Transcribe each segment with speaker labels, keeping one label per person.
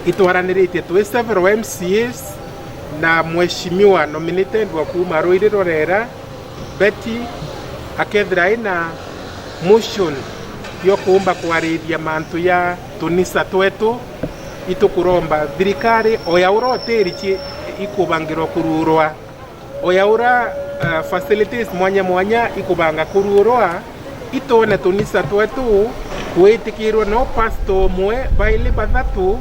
Speaker 1: itwaraniritie twi several MCAs na mheshimiwa nominated wa kuma Ruiru Rera Betty akethira ina motion yo kuomba kwarithia mantu ya tunisa twetu itukuromba thirikari oyaura oteri ikubangirwa kururwa oyaura facilities mwanya ikubanga kururwa itone tunisa twetu kwitikirwa no pastor mwe baili bathatu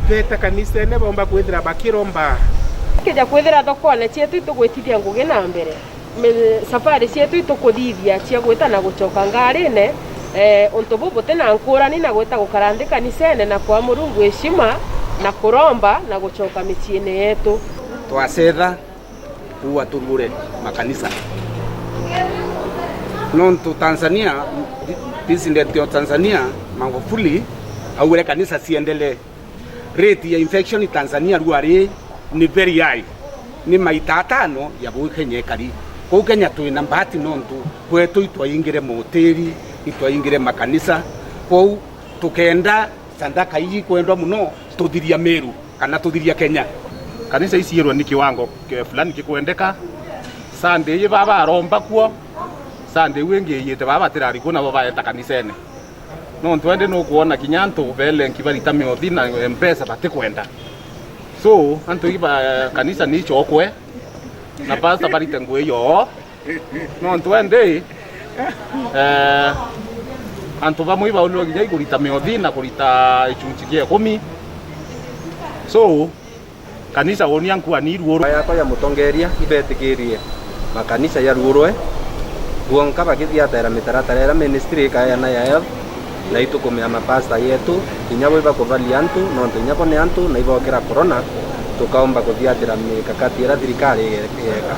Speaker 1: beta kanisa ne bomba kwithira bakiromba
Speaker 2: kija kwithira thokone cietu itugwitithia ngugi na mbere safari cietu itukuthithia cia gwita na gucoka ngarine untu bubu tena nkurani na gwita gukarandi kanisene na kwa Murungu heshima na kuromba na gucoka miciini yetu
Speaker 3: twacetha kuwa turure makanisa nontu Tanzania president wa Tanzania Magufuli aure kanisa siendelee. Rate ya infection Tanzania ruari ni very high, ni maita 5 ya Kenya ekari. Kwa Kenya twina mbati nontu kwetu itwaingire moteri itwaingire makanisa kwa tukenda sandaka iyi kwendwa muno tuthiria Meru kana tuthiria Kenya.
Speaker 1: Kanisa isiyerwa ni kiwango fulani kikwendeka Sunday baba aromba kuo Sunday wengi yete baba tirari kuna baba eta kanisene no twende no kuona kinyanto bele nkibarita miothi na mpesa batikwenda so antu iba kanisa ni chokwe na pasta barita ngwe yo no twende antu ba muiba ulo gijai kurita miothi na kurita ichunchikia 10 so kanisa woni yanku ani ruoro
Speaker 4: yako ya mutongeria ibetikirie makanisa ya ruorwe guonka bagithiatera mitaratara ya ministry kaya na ya na itukumia mapasta yetu kinyabo iba kuvalia antu no ntinyabo ni antu na ibokera corona tukaomba kuthiatira mikakati ya thirikari yeka